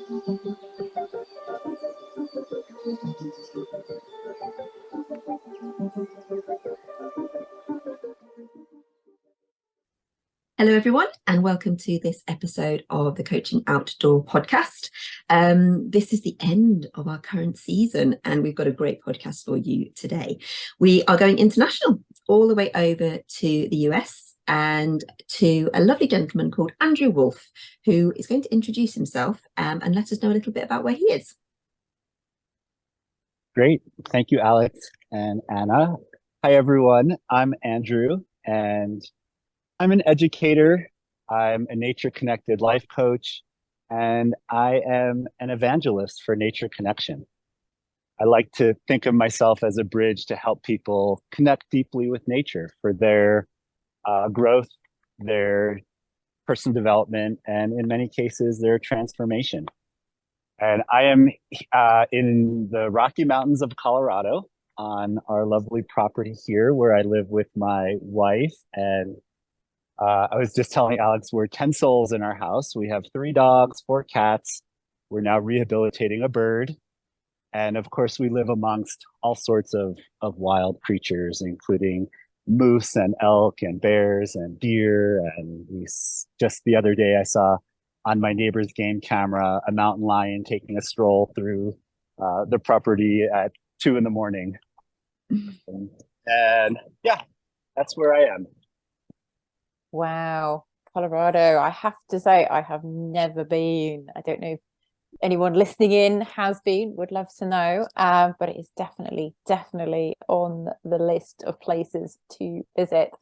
Hello, everyone, and welcome to this episode of the Coaching Outdoor podcast. This is the end of our current season, and we've got a great podcast for you today. We are going international, all the way over to the US and to a lovely gentleman called Andrew Wolff, who is going to introduce himself and let us know a little bit about where he is. Great. Thank you, Alex and Anna. Hi, everyone. I'm Andrew, and I'm an educator. I'm a nature-connected life coach, and I am an evangelist for nature connection. I like to think of myself as a bridge to help people connect deeply with nature for their growth, their personal development, and in many cases, their transformation. And I am in the Rocky Mountains of Colorado on our lovely property here where I live with my wife. And I was just telling Alex, we're 10 souls in our house. We have 3 dogs, 4 cats. We're now rehabilitating a bird. And of course, we live amongst all sorts of wild creatures, including moose and elk and bears and deer. And just the other day, I saw on my neighbor's game camera a mountain lion taking a stroll through the property at 2 a.m. And yeah, that's where I am. Wow, Colorado. I have to say, I have never been. I don't know if anyone listening in has been, would love to know. But it is definitely on the list of places to visit.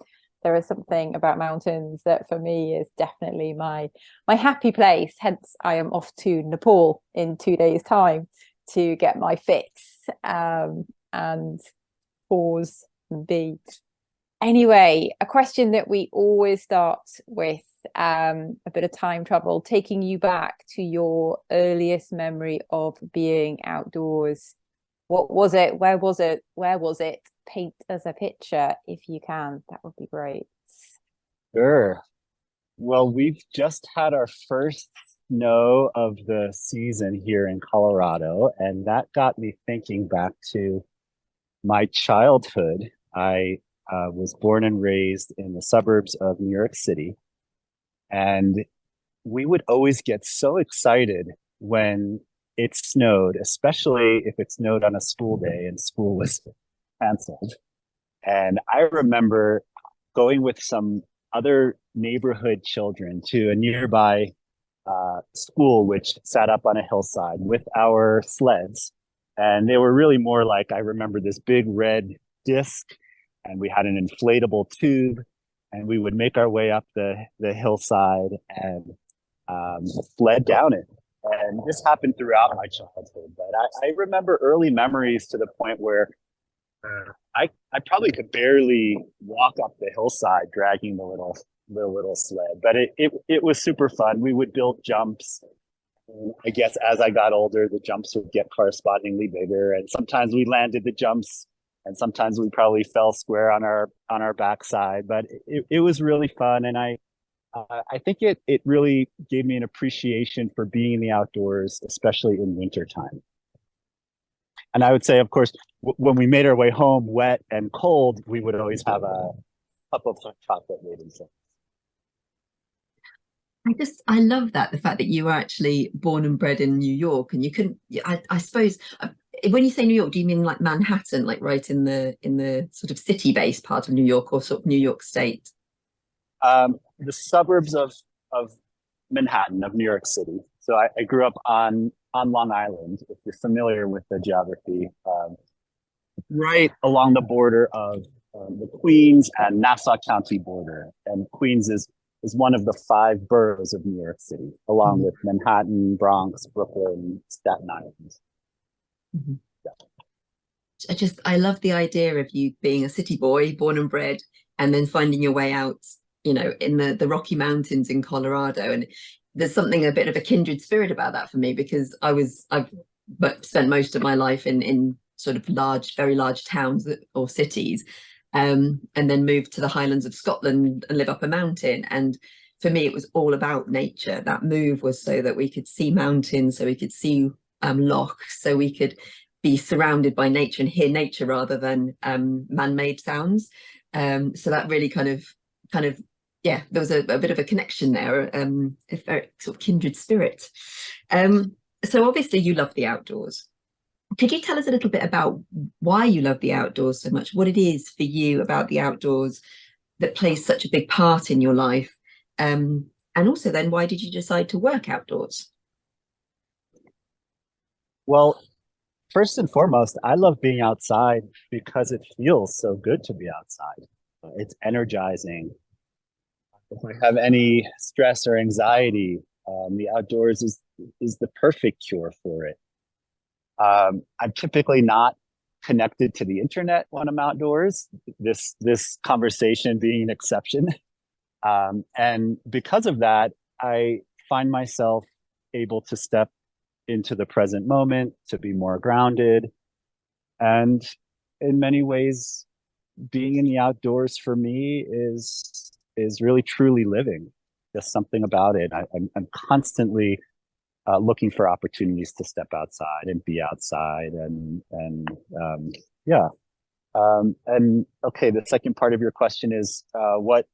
There is something about mountains that for me is definitely my happy place. Hence, I am off to Nepal in 2 days' time to get my fix and pause and be. Anyway, a question that we always start with, a bit of time travel, taking you back to your earliest memory of being outdoors. What was it? Where was it? Where was it? Paint us a picture if you can. That would be great. Sure. Well, we've just had our first snow of the season here in Colorado, and that got me thinking back to my childhood. I was born and raised in the suburbs of New York City, and we would always get so excited when it snowed, especially if it snowed on a school day and school was canceled. And I remember going with some other neighborhood children to a nearby school, which sat up on a hillside with our sleds. And they were really more like, I remember this big red disc, and we had an inflatable tube, and we would make our way up the hillside and sled down it. And this happened throughout my childhood, but I remember early memories to the point where I probably could barely walk up the hillside dragging the little sled, but it was super fun. We would build jumps. And I guess as I got older, the jumps would get correspondingly bigger, and sometimes we landed the jumps, and sometimes we probably fell square on our backside. But it was really fun, and I think it really gave me an appreciation for being in the outdoors, especially in wintertime. And I would say, of course, when we made our way home wet and cold, we would always have a cup of hot chocolate waiting for us. I love that, the fact that you were actually born and bred in New York, and you couldn't, I suppose, when you say New York, do you mean like Manhattan, like right in the sort of city-based part of New York, or sort of New York State? The suburbs of Manhattan, of New York City. So I grew up on Long Island, if you're familiar with the geography, right along the border of the Queens and Nassau County border. And Queens is one of the 5 boroughs of New York City, along with Manhattan, Bronx, Brooklyn, Staten Island. Yeah. I love the idea of you being a city boy, born and bred, and then finding your way out, in the Rocky Mountains in Colorado. And there's something, a bit of a kindred spirit about that for me, because I've spent most of my life in sort of very large towns or cities, and then moved to the Highlands of Scotland and live up a mountain. And for me, it was all about nature. That move was so that we could see mountains, so we could see lochs, so we could be surrounded by nature and hear nature rather than man-made sounds. So that really kind of, yeah, there was a bit of a connection there, a very sort of kindred spirit. So obviously you love the outdoors. Could you tell us a little bit about why you love the outdoors so much? What it is for you about the outdoors that plays such a big part in your life? And also then, why did you decide to work outdoors? Well, first and foremost, I love being outside because it feels so good to be outside. It's energizing. If I have any stress or anxiety, the outdoors is the perfect cure for it. I'm typically not connected to the internet when I'm outdoors, this conversation being an exception. And because of that, I find myself able to step into the present moment, to be more grounded. And in many ways, being in the outdoors for me is really truly living. There's something about it. I'm constantly looking for opportunities to step outside and be outside, and yeah. And okay, the second part of your question is what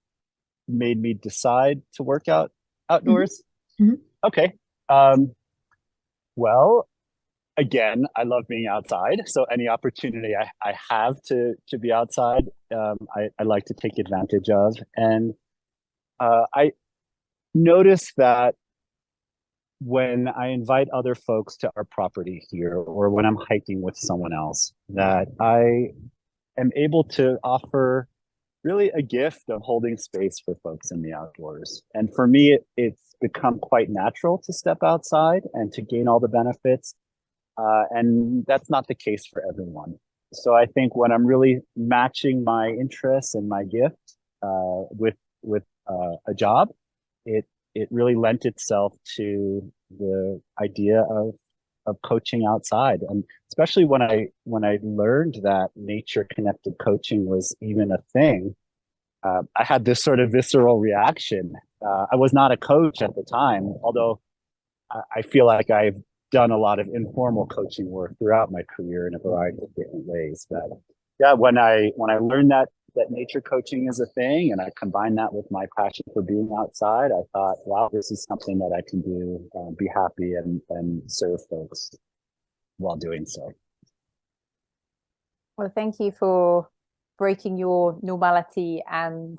made me decide to work outdoors. Mm-hmm. Okay. Well, again, I love being outside. So any opportunity I have to be outside, I like to take advantage of. And I notice that when I invite other folks to our property here, or when I'm hiking with someone else, that I am able to offer really a gift of holding space for folks in the outdoors. And for me, it's become quite natural to step outside and to gain all the benefits. And that's not the case for everyone. So I think when I'm really matching my interests and my gift with a job, it really lent itself to the idea of coaching outside. And especially when I learned that nature connected coaching was even a thing, I had this sort of visceral reaction. I was not a coach at the time, although I feel like I've done a lot of informal coaching work throughout my career in a variety of different ways. But yeah, when I learned that nature coaching is a thing, and I combined that with my passion for being outside, I thought, wow, this is something that I can do, be happy and serve folks while doing so. Well, thank you for breaking your normality and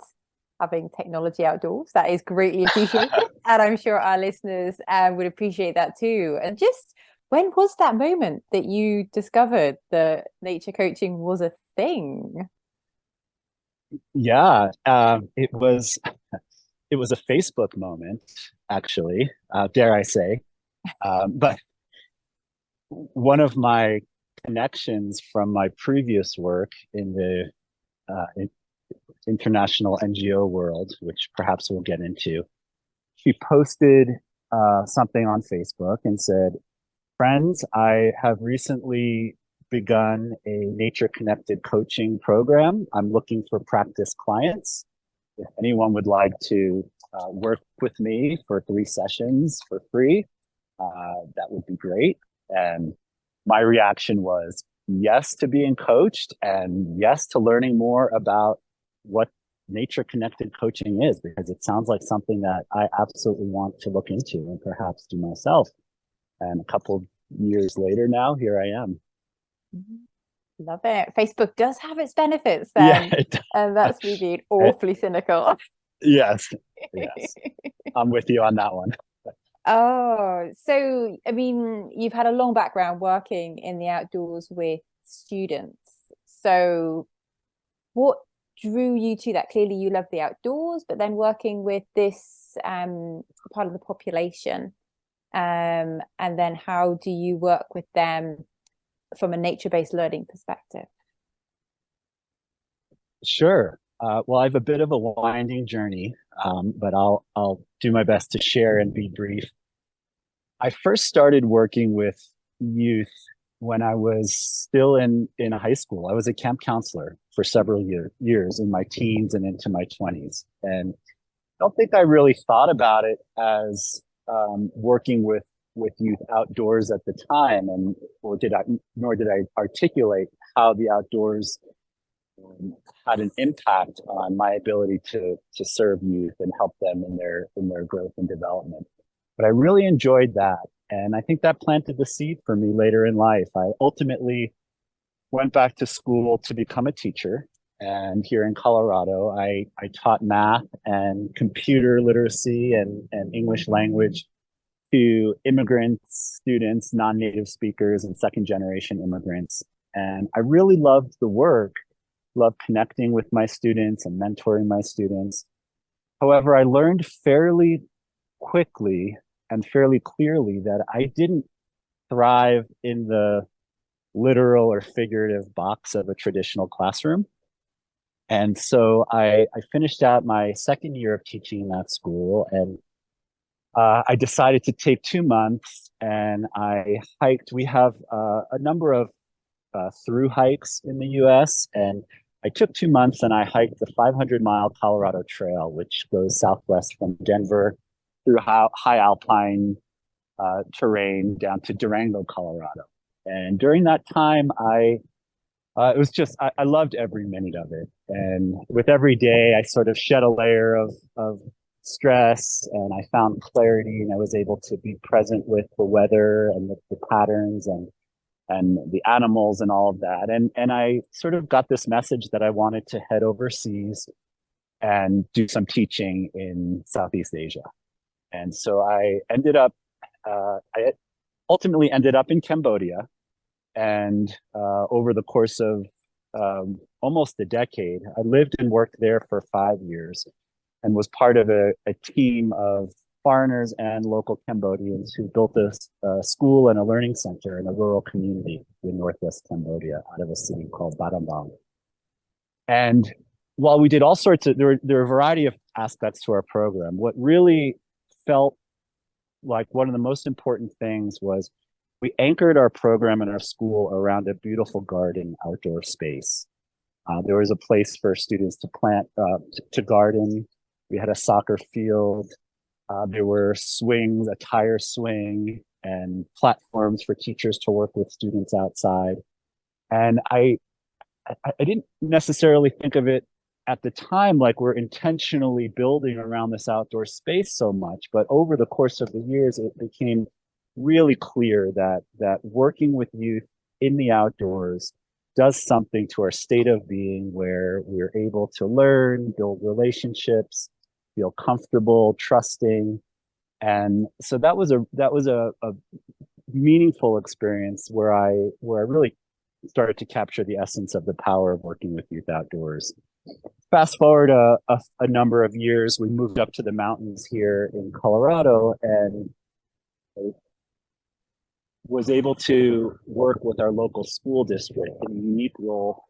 having technology outdoors. That is greatly appreciated. And I'm sure our listeners would appreciate that too. And just when was that moment that you discovered that nature coaching was a thing? Yeah, it was a Facebook moment, actually, dare I say. But one of my connections from my previous work in the international NGO world, which perhaps we'll get into, she posted something on Facebook and said, "Friends, I have recently begun a nature-connected coaching program. I'm looking for practice clients. If anyone would like to work with me for 3 sessions for free, that would be great." And my reaction was yes to being coached, and yes to learning more about what nature-connected coaching is, because it sounds like something that I absolutely want to look into and perhaps do myself. And a couple of years later now, here I am. Love it. Facebook does have its benefits then. Yeah, it does. And that's me being awfully cynical. Yes, I'm with you on that one. Oh, so I mean, you've had a long background working in the outdoors with students. So what drew you to that? Clearly you love the outdoors, but then working with this part of the population, and then how do you work with them from a nature-based learning perspective? Sure. Well, I have a bit of a winding journey, but I'll do my best to share and be brief. I first started working with youth when I was still in high school. I was a camp counselor for several years in my teens and into my 20s. And don't think I really thought about it as working with youth outdoors at the time, nor did I articulate how the outdoors had an impact on my ability to serve youth and help them in their growth and development. But I really enjoyed that, and I think that planted the seed for me later in life. I ultimately went back to school to become a teacher. And here in Colorado, I taught math and computer literacy and English language to immigrants, students, non-native speakers, and second-generation immigrants. And I really loved the work, loved connecting with my students and mentoring my students. However, I learned fairly quickly and fairly clearly that I didn't thrive in the literal or figurative box of a traditional classroom. And so I finished out my second year of teaching in that school, and I decided to take 2 months and I hiked. We have a number of through hikes in the US, and I took 2 months and I hiked the 500-mile Colorado Trail, which goes southwest from Denver through high alpine terrain down to Durango, Colorado. And during that time, it was just, I loved every minute of it. And with every day, I sort of shed a layer of stress, and I found clarity, and I was able to be present with the weather and the patterns and the animals and all of that. And I sort of got this message that I wanted to head overseas and do some teaching in Southeast Asia. And so I ultimately ended up in Cambodia. And over the course of almost a decade, I lived and worked there for 5 years and was part of a team of foreigners and local Cambodians who built a school and a learning center in a rural community in northwest Cambodia out of a city called Battambang. And while we did all sorts of, there were a variety of aspects to our program, what really felt like one of the most important things was we anchored our program and our school around a beautiful garden outdoor space. There was a place for students to plant, to garden. We had a soccer field. There were swings, a tire swing, and platforms for teachers to work with students outside. And I didn't necessarily think of it at the time like we're intentionally building around this outdoor space so much, but over the course of the years, it became really clear that working with youth in the outdoors does something to our state of being, where we're able to learn, build relationships, feel comfortable, trusting. And so that was a meaningful experience where I really started to capture the essence of the power of working with youth outdoors. Fast forward a number of years, we moved up to the mountains here in Colorado, and was able to work with our local school district in a unique role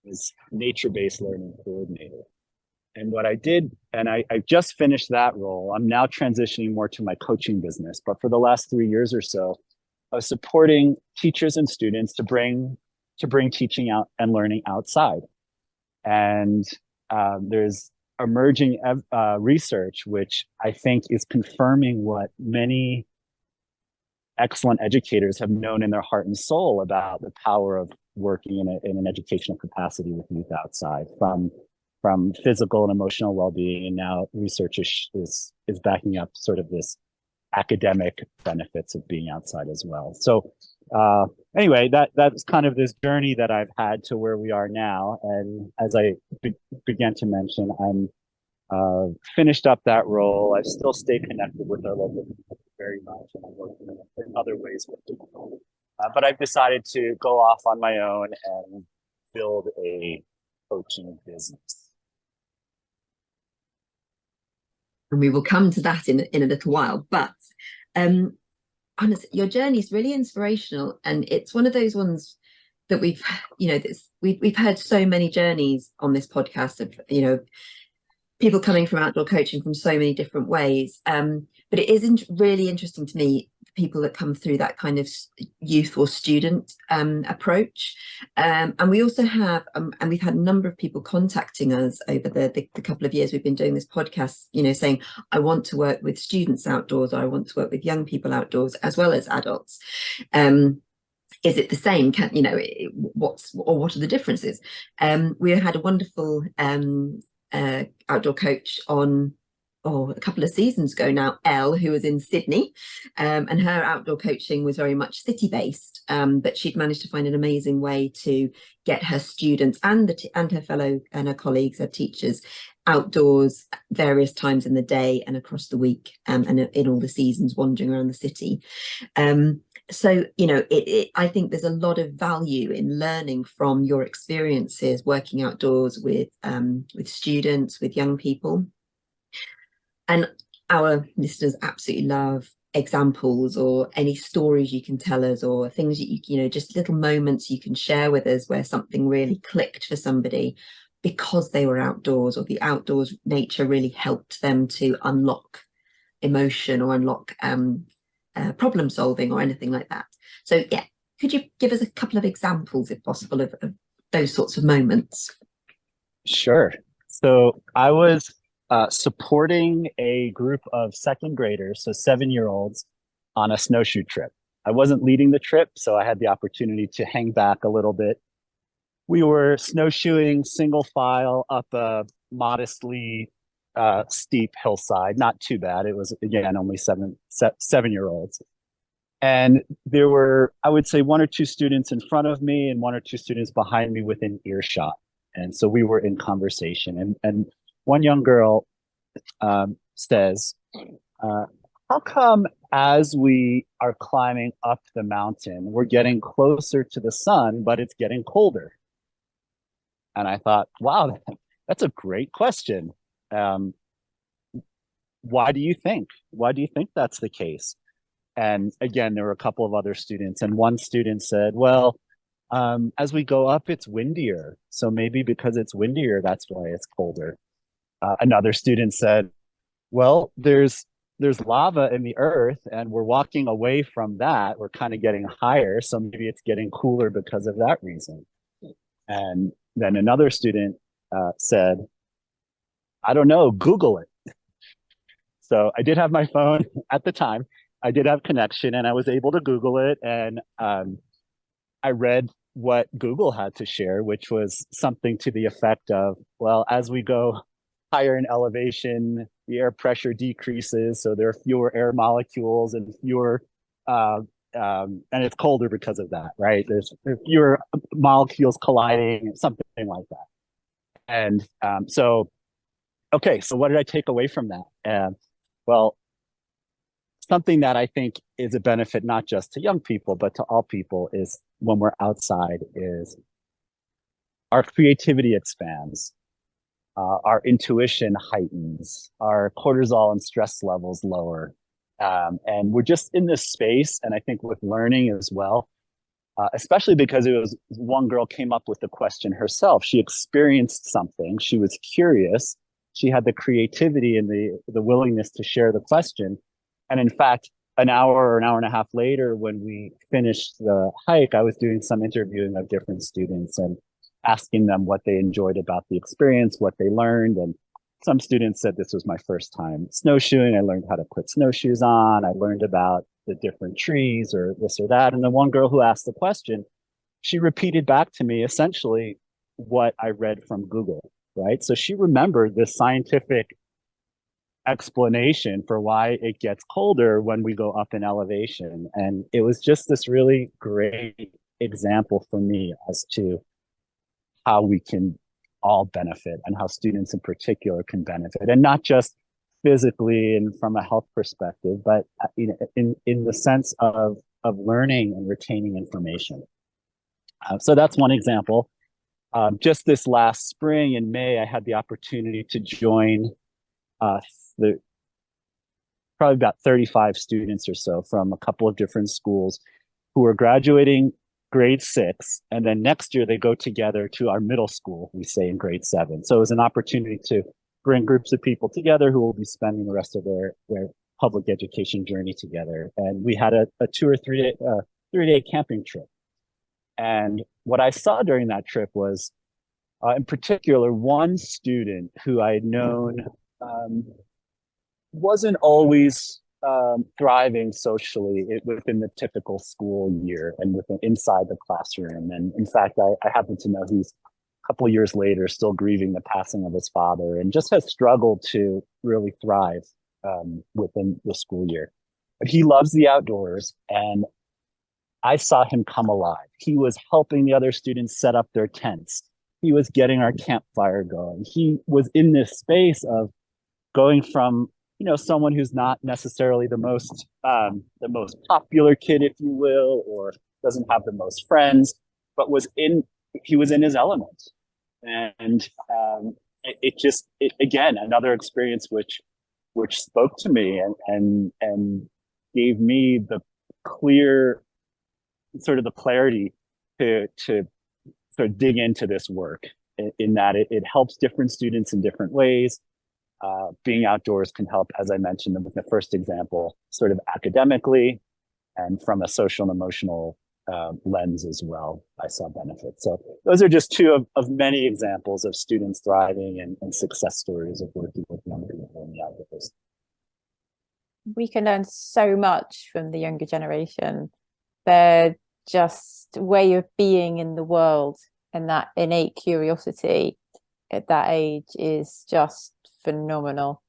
as nature-based learning coordinator. And what I did, and I just finished that role, I'm now transitioning more to my coaching business, but for the last 3 years or so, I was supporting teachers and students to bring teaching out and learning outside. And there's emerging research, which I think is confirming what many excellent educators have known in their heart and soul about the power of working in an educational capacity with youth outside, from physical and emotional well-being. And now research is backing up sort of this academic benefits of being outside as well. So anyway, that's kind of this journey that I've had to where we are now. And as I began to mention, I'm finished up that role. I still stay connected with our local people very much, and I'm working in other ways with them. But I've decided to go off on my own and build a coaching business. And we will come to that in a little while. But honestly, your journey is really inspirational, and it's one of those ones that we've heard so many journeys on this podcast of people coming from outdoor coaching from so many different ways. But it is really interesting to me people that come through that kind of youth or student approach. And we also have, and we've had a number of people contacting us over the couple of years we've been doing this podcast, you know, saying, I want to work with students outdoors, or I want to work with young people outdoors, as well as adults. Is it the same? Can, you know, what are the differences? We had a wonderful outdoor coach on a couple of seasons ago now, Elle, who was in Sydney, and her outdoor coaching was very much city-based, but she'd managed to find an amazing way to get her students and her fellow and her colleagues, her teachers, outdoors various times in the day and across the week, and in all the seasons, wandering around the city. So, you know, I think there's a lot of value in learning from your experiences working outdoors with students, with young people. And our listeners absolutely love examples or any stories you can tell us, or things that you know, just little moments you can share with us where something really clicked for somebody because they were outdoors, or the outdoors nature really helped them to unlock emotion or unlock problem solving or anything like that. So yeah, could you give us a couple of examples, if possible, of those sorts of moments? Sure. So I was supporting a group of second graders, so 7-year-olds, on a snowshoe trip. I wasn't leading the trip, so I had the opportunity to hang back a little bit. We were snowshoeing single file up a modestly steep hillside, not too bad. It was, again, only 7-year-olds. And there were, I would say, 1 or 2 students in front of me and 1 or 2 students behind me within earshot. And so we were in conversation. And one young girl says, how come as we are climbing up the mountain, we're getting closer to the sun, but it's getting colder? And I thought, wow, that's a great question. Why do you think? Why do you think that's the case? And again, there were a couple of other students, and one student said, well, as we go up, it's windier. So maybe because it's windier, that's why it's colder. Another student said, well, there's lava in the earth and we're walking away from that. We're kind of getting higher. So maybe it's getting cooler because of that reason. And then another student said, I don't know, Google it. So I did have my phone at the time. I did have connection and I was able to Google it. And I read what Google had to share, which was something to the effect of, well, as we go higher in elevation, the air pressure decreases. So there are fewer air molecules and fewer, and it's colder because of that, right? There's fewer molecules colliding, something like that. And okay, so what did I take away from that? Well, something that I think is a benefit, not just to young people, but to all people, is when we're outside, is our creativity expands, our intuition heightens, our cortisol and stress levels lower. And we're just in this space. And I think with learning as well, especially because it was one girl came up with the question herself. She experienced something. She was curious. She had the creativity and the willingness to share the question. And in fact, an hour or an hour and a half later, when we finished the hike, I was doing some interviewing of different students and asking them what they enjoyed about the experience, what they learned. And some students said, this was my first time snowshoeing. I learned how to put snowshoes on. I learned about the different trees or this or that. And the one girl who asked the question, she repeated back to me essentially what I read from Google, right? So she remembered this scientific explanation for why it gets colder when we go up in elevation. And it was just this really great example for me as to how we can all benefit and how students in particular can benefit, and not just physically and from a health perspective, but in the sense of learning and retaining information. So that's one example. Just this last spring in May, I had the opportunity to join probably about 35 students or so from a couple of different schools who are graduating grade 6, and then next year they go together to our middle school, we say, in grade 7. So it was an opportunity to bring groups of people together who will be spending the rest of their public education journey together, and we had a 3 day camping trip. And what I saw during that trip was, in particular, one student who I had known wasn't always thriving socially within the typical school year and inside the classroom. And in fact, I happen to know he's a couple of years later still grieving the passing of his father, and just has struggled to really thrive within the school year. But he loves the outdoors, and I saw him come alive. He was helping the other students set up their tents. He was getting our campfire going. He was in this space of going from, someone who's not necessarily the most popular kid, if you will, or doesn't have the most friends, but he was in his element. And again, another experience which spoke to me and gave me the clear, sort of the clarity to sort of dig into this work, in that it helps different students in different ways. Being outdoors can help, as I mentioned with the first example, sort of academically, and from a social and emotional lens as well. I saw benefits. So those are just two of many examples of students thriving and success stories of working with young people in the outdoors. We can learn so much from the younger generation. Their just way of being in the world and that innate curiosity at that age is just phenomenal.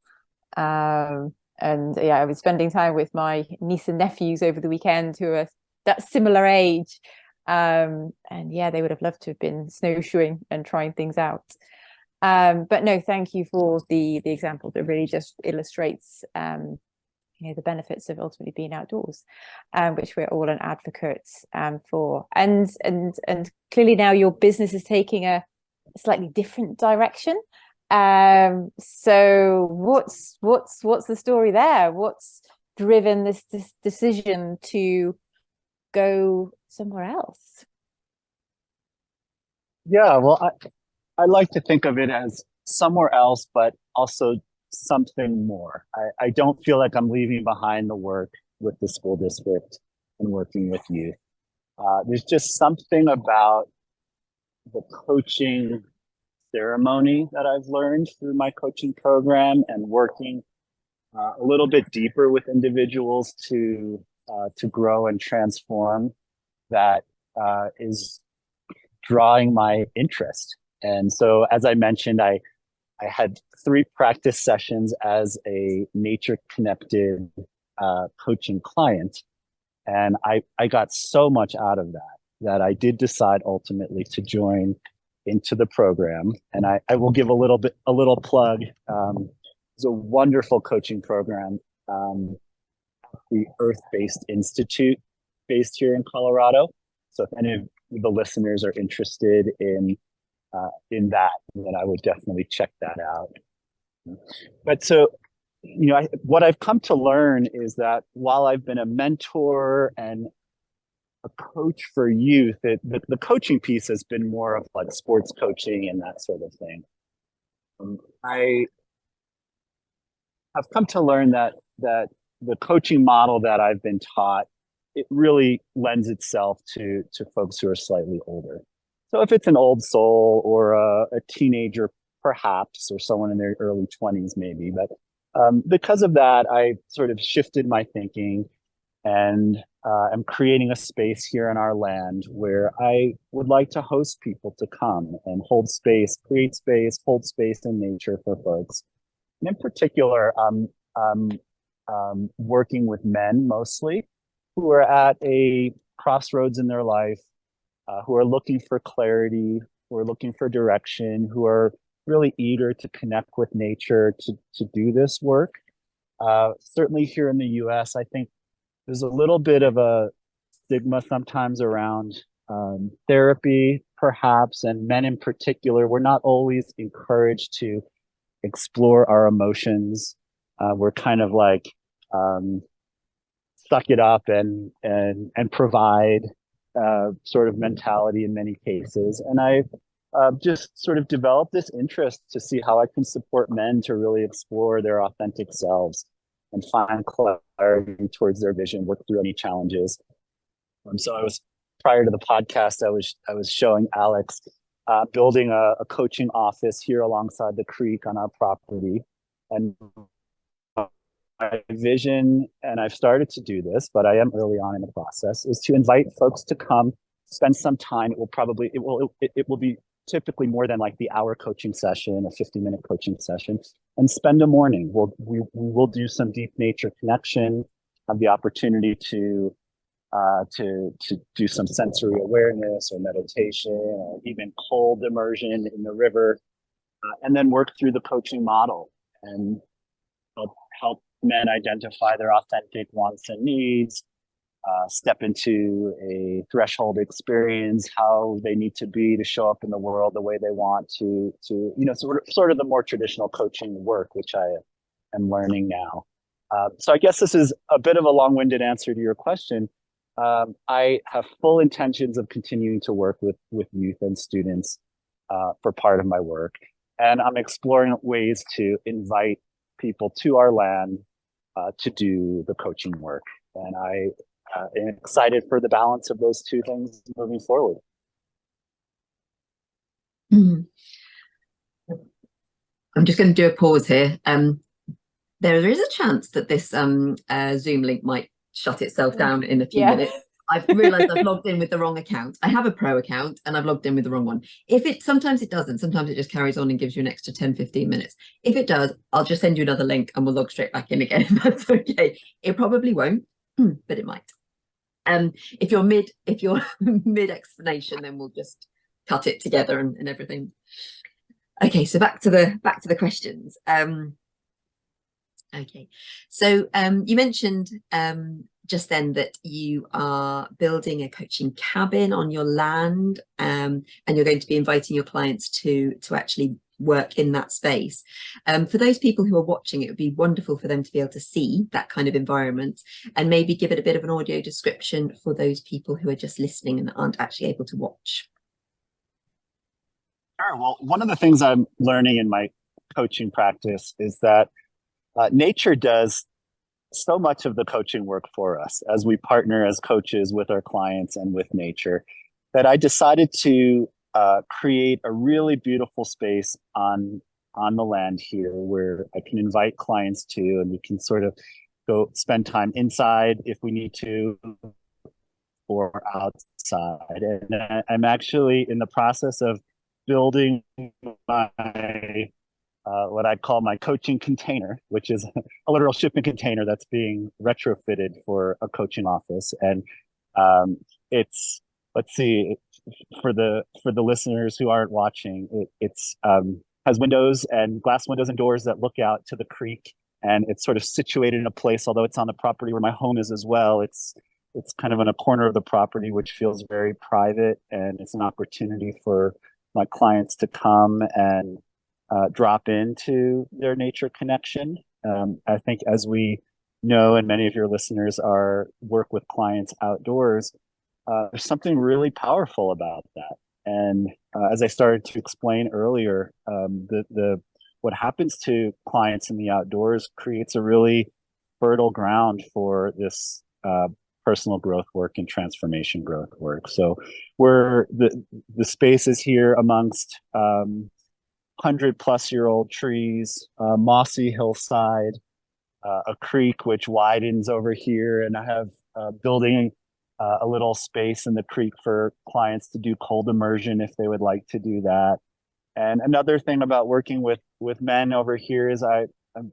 And yeah, I was spending time with my niece and nephews over the weekend who are that similar age, and yeah, they would have loved to have been snowshoeing and trying things out. But no, thank you for the example that really just illustrates the benefits of ultimately being outdoors, which we're all an advocate for. And clearly now your business is taking a slightly different direction. So what's the story there? What's driven this decision to go somewhere else? Yeah, well, I like to think of it as somewhere else, but also something more. I don't feel like I'm leaving behind the work with the school district and working with youth. There's just something about the coaching ceremony that I've learned through my coaching program, and working a little bit deeper with individuals to grow and transform, that is drawing my interest. And so, as I mentioned, I had 3 practice sessions as a nature-connected coaching client, and I got so much out of that I did decide ultimately to join into the program. And I will give a little plug. It's a wonderful coaching program, the Earth-Based Institute, based here in Colorado. So if any of the listeners are interested in that, then I would definitely check that out. But so, what I've come to learn is that while I've been a mentor and a coach for youth, the coaching piece has been more of like sports coaching and that sort of thing. I have come to learn that the coaching model that I've been taught, it really lends itself to folks who are slightly older. So if it's an old soul or a teenager, perhaps, or someone in their early 20s, maybe. But because of that, I sort of shifted my thinking, and I'm creating a space here in our land where I would like to host people to come and hold space, create space, hold space in nature for folks. And in particular, I'm working with men mostly who are at a crossroads in their life, who are looking for clarity, who are looking for direction, who are really eager to connect with nature to do this work. Certainly here in the US, I think there's a little bit of a stigma sometimes around therapy, perhaps, and men in particular. We're not always encouraged to explore our emotions. We're kind of like suck it up and provide sort of mentality in many cases. And I've just sort of developed this interest to see how I can support men to really explore their authentic selves. and find clarity towards their vision, work through any challenges. So I was, prior to the podcast, I was showing Alex building a coaching office here alongside the creek on our property. And my vision, and I've started to do this, but I am early on in the process, is to invite folks to come spend some time. It will be typically more than like the hour coaching session, a 50-minute coaching session, and spend a morning. We will do some deep nature connection, have the opportunity to do some sensory awareness or meditation, or even cold immersion in the river, and then work through the coaching model and help men identify their authentic wants and needs, step into a threshold experience, how they need to be to show up in the world the way they want to sort of the more traditional coaching work, which I am learning now. So I guess this is a bit of a long-winded answer to your question. I have full intentions of continuing to work with youth and students for part of my work. And I'm exploring ways to invite people to our land to do the coaching work. And I am excited for the balance of those two things moving forward. I'm just going to do a pause here. There is a chance that this Zoom link might shut itself down in a few minutes. I've realized I've logged in with the wrong account. I have a pro account and I've logged in with the wrong one. Sometimes it doesn't, sometimes it just carries on and gives you an extra 10-15 minutes. If it does, I'll just send you another link and we'll log straight back in again. That's okay. It probably won't, but it might. If you're mid explanation, then we'll just cut it together and everything. Okay, so back to the questions. Okay, so you mentioned just then that you are building a coaching cabin on your land, and you're going to be inviting your clients to actually work in that space. For those people who are watching, it would be wonderful for them to be able to see that kind of environment, and maybe give it a bit of an audio description for those people who are just listening and aren't actually able to watch. Sure. Well, one of the things I'm learning in my coaching practice is that nature does so much of the coaching work for us as we partner as coaches with our clients and with nature, that I decided to create a really beautiful space on the land here where I can invite clients to, and we can sort of go spend time inside if we need to, or outside. And I'm actually in the process of building my what I call my coaching container, which is a literal shipping container that's being retrofitted for a coaching office. And it's, let's see, for the listeners who aren't watching, it's has windows and glass windows and doors that look out to the creek, and it's sort of situated in a place, although it's on the property where my home is as well. It's kind of in a corner of the property, which feels very private, and it's an opportunity for my clients to come and drop into their nature connection. I think, as we know, and many of your listeners work with clients outdoors, there's something really powerful about that. And as I started to explain earlier, what happens to clients in the outdoors creates a really fertile ground for this personal growth work and transformation growth work. So the space is here amongst 100-plus-year-old trees, mossy hillside, a creek which widens over here, and I have building a little space in the creek for clients to do cold immersion if they would like to do that. And another thing about working with men over here is I'm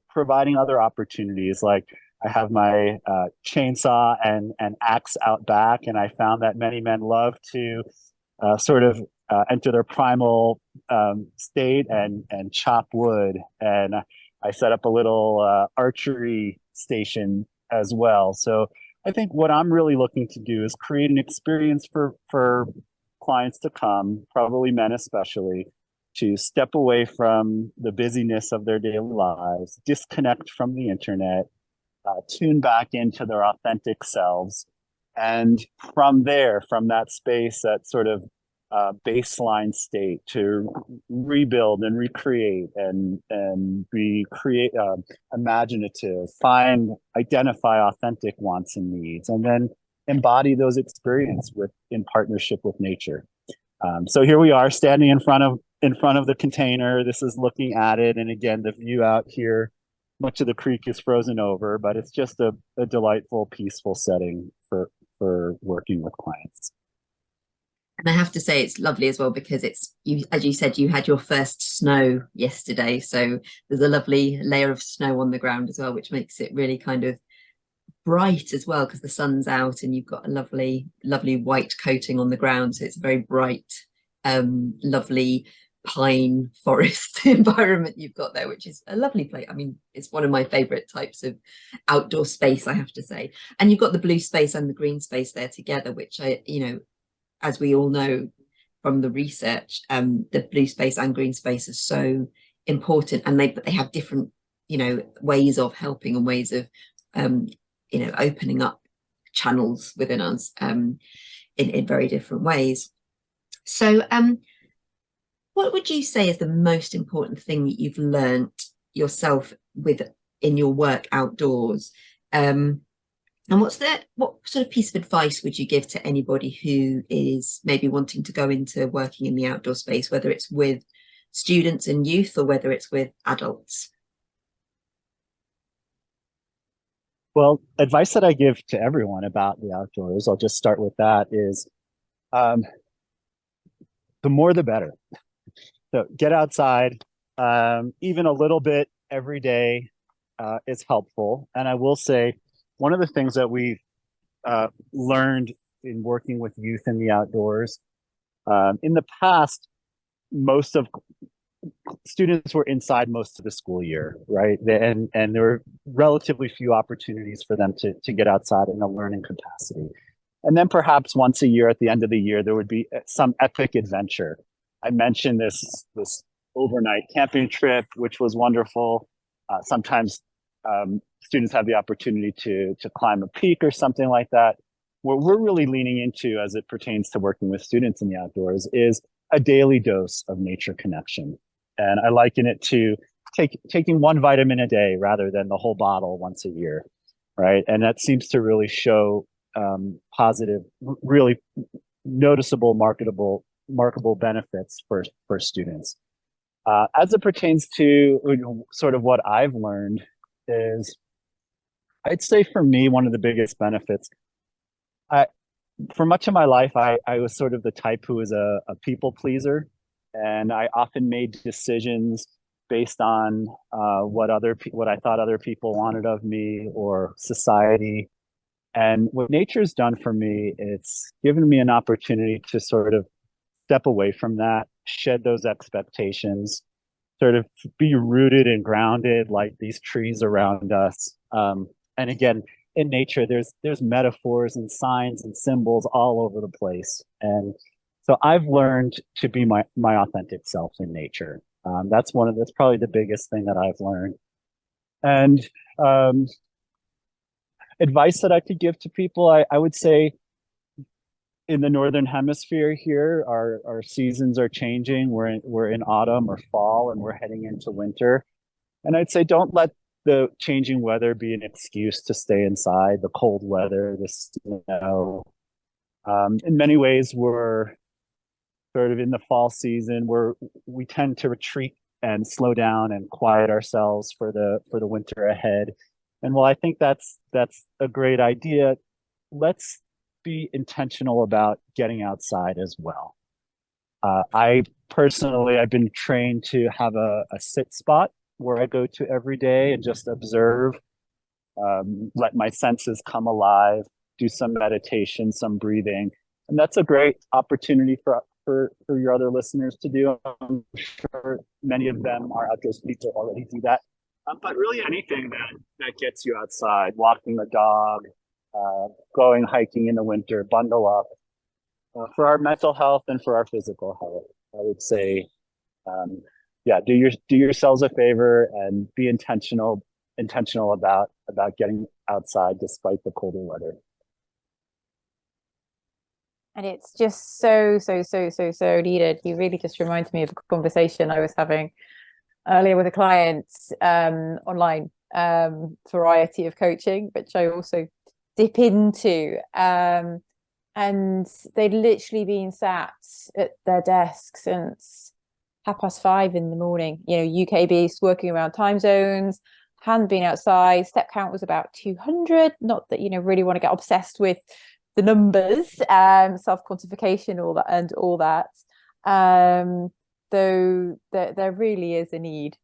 providing other opportunities. Like, I have my chainsaw and axe out back, and I found that many men love to sort of enter their primal state and chop wood. And I set up a little archery station as well. So I think what I'm really looking to do is create an experience for clients to come, probably men especially, to step away from the busyness of their daily lives, disconnect from the internet, tune back into their authentic selves. And from there, from that space that sort of baseline state, to rebuild and recreate and be imaginative, identify authentic wants and needs, and then embody those experiences in partnership with nature. So here we are standing in front of the container. This is looking at it, and again, the view out here, much of the creek is frozen over, but it's just a delightful, peaceful setting for working with clients. And I have to say it's lovely as well, because it's, you, as you said, you had your first snow yesterday, so there's a lovely layer of snow on the ground as well, which makes it really kind of bright as well, because the sun's out and you've got a lovely white coating on the ground, so it's a very bright, lovely pine forest environment you've got there, which is a lovely place. I mean, it's one of my favorite types of outdoor space, I have to say. And you've got the blue space and the green space there together, which as we all know from the research, the blue space and green space are so important, and they have different ways of helping and ways of opening up channels within us in very different ways. So what would you say is the most important thing that you've learned yourself in your work outdoors? And what sort of piece of advice would you give to anybody who is maybe wanting to go into working in the outdoor space, whether it's with students and youth or whether it's with adults? Well, advice that I give to everyone about the outdoors, I'll just start with that, is the more the better. So get outside, even a little bit every day is helpful. And I will say, one of the things that we've learned in working with youth in the outdoors, in the past, most of students were inside most of the school year, right? And there were relatively few opportunities for them to get outside in a learning capacity. And then perhaps once a year, at the end of the year, there would be some epic adventure. I mentioned this overnight camping trip, which was wonderful. Sometimes students have the opportunity to climb a peak or something like that. What we're really leaning into as it pertains to working with students in the outdoors is a daily dose of nature connection. And I liken it to taking one vitamin a day rather than the whole bottle once a year, right? And that seems to really show positive, really noticeable, marketable benefits for students. As it pertains to sort of what I've learned is, I'd say for me, one of the biggest benefits, for much of my life, I was sort of the type who was a people pleaser, and I often made decisions based on what I thought other people wanted of me or society. And what nature's done for me, it's given me an opportunity to sort of step away from that, shed those expectations, sort of be rooted and grounded like these trees around us. And again, in nature, there's metaphors and signs and symbols all over the place. And so I've learned to be my authentic self in nature. That's probably the biggest thing that I've learned. And advice that I could give to people, I would say, in the northern hemisphere here, our seasons are changing. We're in autumn or fall, and we're heading into winter. And I'd say, don't let the changing weather be an excuse to stay inside. The cold weather, the snow. In many ways, we're sort of in the fall season where we tend to retreat and slow down and quiet ourselves for the winter ahead. And while I think that's a great idea, let's be intentional about getting outside as well. I've been trained to have a sit spot where I go to every day and just observe, let my senses come alive, do some meditation, some breathing. And that's a great opportunity for your other listeners to do. I'm sure many of them, our outdoors people, already do that. But really anything that gets you outside, walking the dog, going hiking in the winter, bundle up. For our mental health and for our physical health, I would say, do yourselves a favor and be intentional about getting outside despite the colder weather. And it's just so needed. You really just reminded me of a conversation I was having earlier with a client online, variety of coaching, which I also dip into. And they'd literally been sat at their desk since 5:30 in the morning, UK based, working around time zones, hadn't been outside. Step count was about 200. Not that, really want to get obsessed with the numbers, self-quantification, all that. Though there really is a need.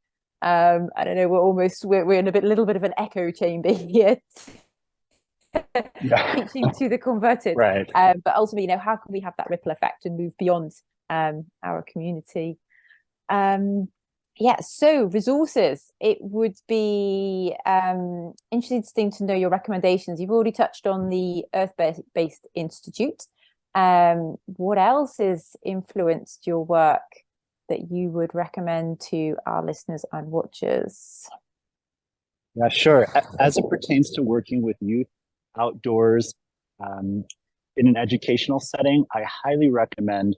I don't know, we're in a little bit of an echo chamber here, preaching to the converted. Right. But ultimately, how can we have that ripple effect and move beyond our community? So resources, it would be interesting to know your recommendations. You've already touched on the Earth-Based Institute. What else has influenced your work that you would recommend to our listeners and watchers? Yeah, sure. As it pertains to working with youth outdoors in an educational setting, I highly recommend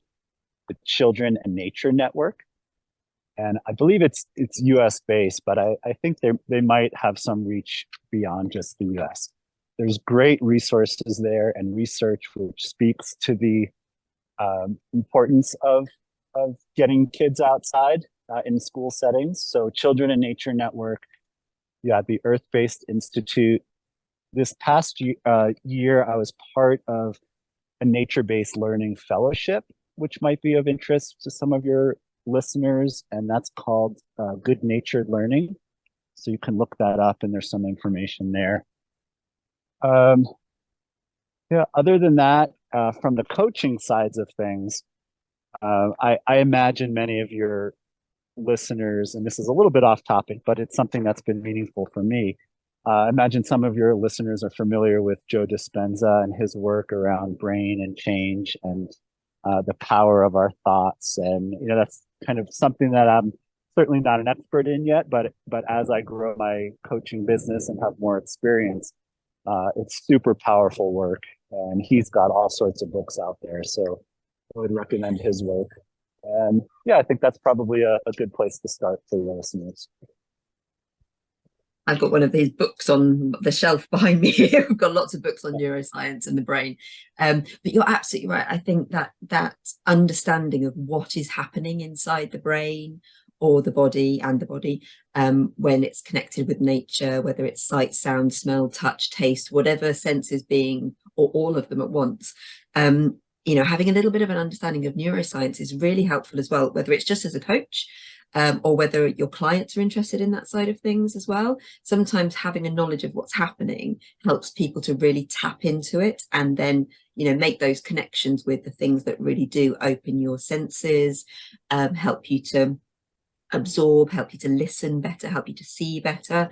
the Children and Nature Network. And I believe it's US based, but I think they might have some reach beyond just the US. There's great resources there and research which speaks to the importance of getting kids outside in school settings. So Children and Nature Network, the Earth-Based Institute. This past year, I was part of a nature-based learning fellowship, which might be of interest to some of your listeners, and that's called Good Natured Learning. So you can look that up, and there's some information there. Other than that, from the coaching sides of things, I imagine many of your listeners, and this is a little bit off topic, but it's something that's been meaningful for me. I imagine some of your listeners are familiar with Joe Dispenza and his work around brain and change and the power of our thoughts. And, that's kind of something that I'm certainly not an expert in yet, but as I grow my coaching business and have more experience, it's super powerful work. And he's got all sorts of books out there. So I would recommend his work. And I think that's probably a good place to start for your listeners. I've got one of these books on the shelf behind me. I've got lots of books on neuroscience and the brain. But you're absolutely right. I think that understanding of what is happening inside the brain or the body when it's connected with nature, whether it's sight, sound, smell, touch, taste, whatever senses being, or all of them at once. Having a little bit of an understanding of neuroscience is really helpful as well, whether it's just as a coach, or whether your clients are interested in that side of things as well. Sometimes having a knowledge of what's happening helps people to really tap into it and then, make those connections with the things that really do open your senses, help you to absorb, help you to listen better, help you to see better,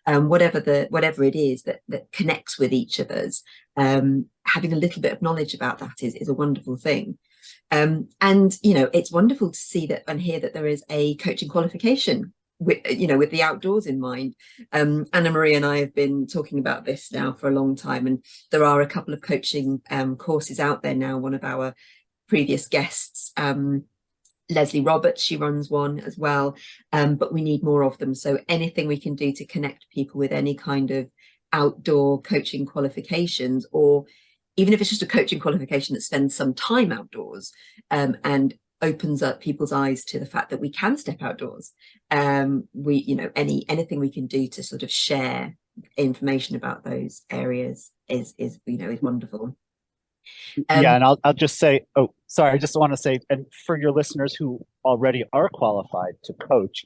whatever it is that connects with each of us. Having a little bit of knowledge about that is a wonderful thing. And it's wonderful to see that and hear that there is a coaching qualification with the outdoors in mind. Anna Marie and I have been talking about this now for a long time, and there are a couple of coaching courses out there now. One of our previous guests, Leslie Roberts, she runs one as well, but we need more of them. So anything we can do to connect people with any kind of outdoor coaching qualifications, or even if it's just a coaching qualification that spends some time outdoors, and opens up people's eyes to the fact that we can step outdoors. Anything we can do to sort of share information about those areas is wonderful. And I'll just say, I just want to say, and for your listeners who already are qualified to coach,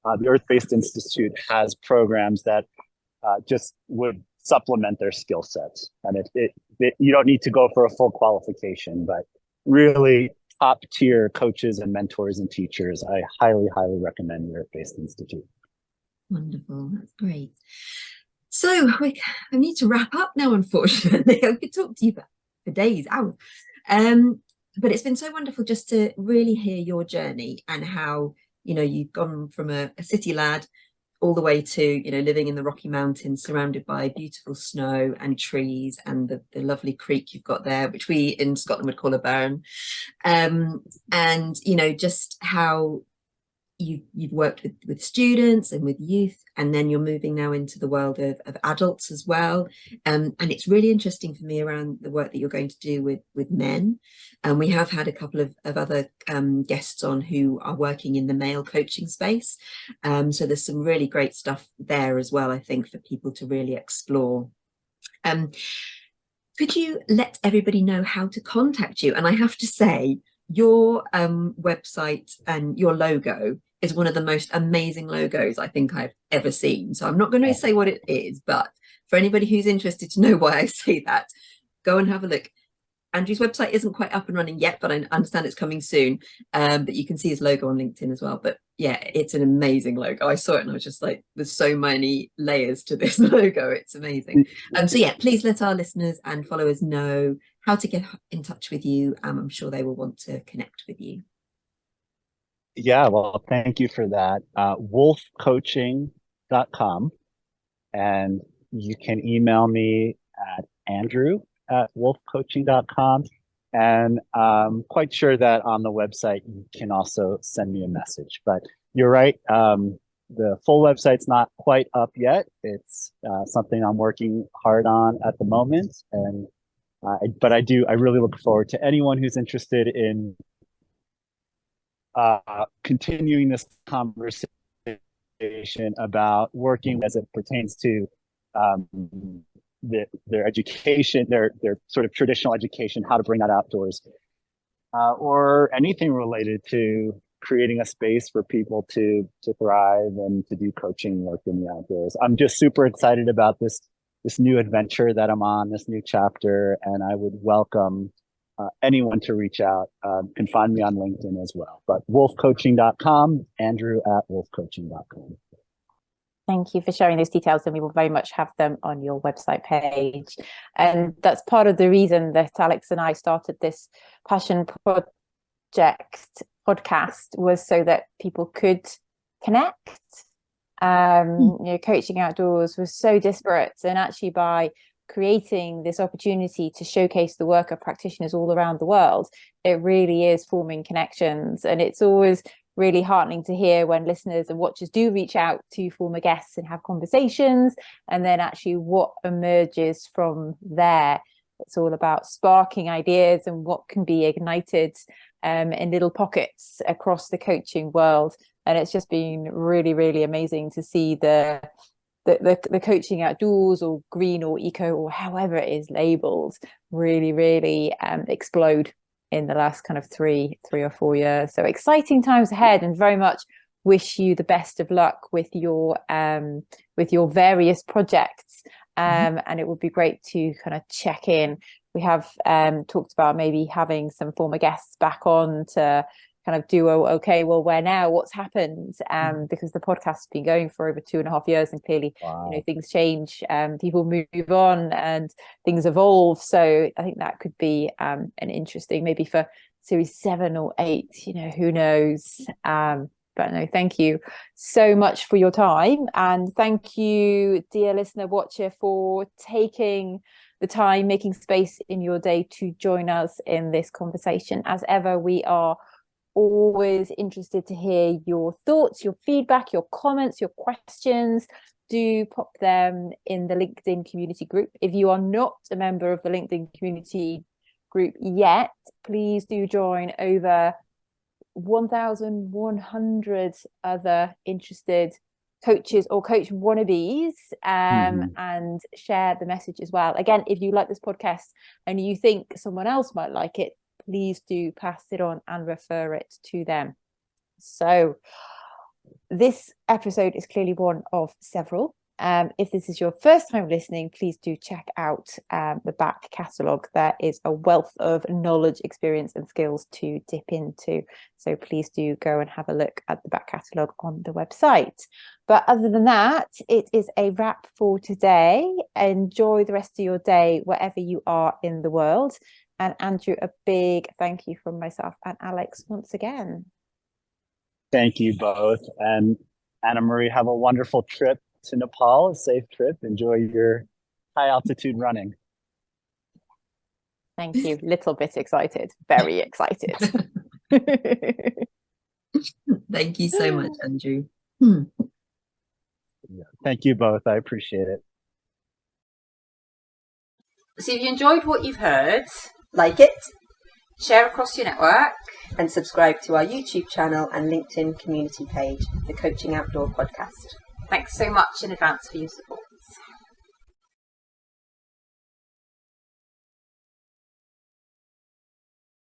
the Earth-Based Institute has programs that just would supplement their skill sets. And you don't need to go for a full qualification, but really top tier coaches and mentors and teachers, I highly, highly recommend the Earth-Based Institute. Wonderful. That's great. So I need to wrap up now, unfortunately. I could talk to you for days, hours. But it's been so wonderful just to really hear your journey and how, you've gone from a city lad all the way to, you know, living in the Rocky Mountains, surrounded by beautiful snow and trees, and the lovely creek you've got there, which we in Scotland would call a burn. And, you know, just how you've worked with students and with youth, and then you're moving now into the world of adults as well. And it's really interesting for me around the work that you're going to do with men. And we have had a couple of other guests on who are working in the male coaching space. So there's some really great stuff there as well, I think, for people to really explore. Could you let everybody know how to contact you? And I have to say, your website and your logo is one of the most amazing logos I think I've ever seen. So I'm not going to say what it is, but for anybody who's interested to know why I say that, go and have a look. Andrew's website isn't quite up and running yet, but I understand it's coming soon. But you can see his logo on LinkedIn as well. But yeah, it's an amazing logo. I saw it and I was just like, there's so many layers to this logo. It's amazing. So yeah, please let our listeners and followers know how to get in touch with you. I'm sure they will want to connect with you. Yeah, well, thank you for that. wolffcoaching.com. And you can email me at andrew@wolffcoaching.com. And I'm quite sure that on the website, you can also send me a message. But you're right. The full website's not quite up yet. It's something I'm working hard on at the moment. And but I really look forward to anyone who's interested in continuing this conversation about working as it pertains to their education, their sort of traditional education, how to bring that outdoors, or anything related to creating a space for people to thrive and to do coaching work in the outdoors. I'm just super excited about this new adventure that I'm on, this new chapter, and I would welcome anyone to reach out. Can find me on LinkedIn as well. But wolffcoaching.com, andrew@wolffcoaching.com. Thank you for sharing those details, and we will very much have them on your website page. And that's part of the reason that Alex and I started this Passion Project podcast, was so that people could connect. You know, Coaching Outdoors was so disparate, and actually by creating this opportunity to showcase the work of practitioners all around the world, it really is forming connections. And it's always really heartening to hear when listeners and watchers do reach out to former guests and have conversations, and then actually what emerges from there. It's all about sparking ideas and what can be ignited in little pockets across the coaching world. And it's just been really, really amazing to see the Coaching Outdoors, or green or eco, or however it is labeled, really explode in the last kind of three or 4 years. So exciting times ahead, and very much wish you the best of luck with your various projects. And it would be great to kind of check in. We have talked about maybe having some former guests back on to kind of do okay, well, where now, what's happened, because the podcast has been going for over 2.5 years, and clearly you know, things change, people move on and things evolve. So I think that could be an interesting, maybe for series 7 or 8, you know, who knows. But no, thank you so much for your time, and thank you, dear listener, watcher, for taking the time, making space in your day to join us in this conversation. As ever, we are always interested to hear your thoughts, your feedback, your comments, your questions. Do pop them in the LinkedIn community group. If you are not a member of the LinkedIn community group yet, please do join over 1,100 other interested coaches or coach wannabes, and share the message as well. Again, if you like this podcast and you think someone else might like it, please do pass it on and refer it to them. So this episode is clearly one of several. If this is your first time listening, please do check out the back catalogue. There is a wealth of knowledge, experience and skills to dip into. So please do go and have a look at the back catalogue on the website. But other than that, it is a wrap for today. Enjoy the rest of your day wherever you are in the world. And Andrew, a big thank you from myself and Alex once again. Thank you both. And Anna Marie, have a wonderful trip to Nepal, a safe trip. Enjoy your high altitude running. Thank you. Little bit excited, very excited. Thank you so much, Andrew. Yeah, thank you both. I appreciate it. So if you enjoyed what you've heard, like it, share across your network, and subscribe to our YouTube channel and LinkedIn community page, the Coaching Outdoor Podcast. Thanks so much in advance for your support.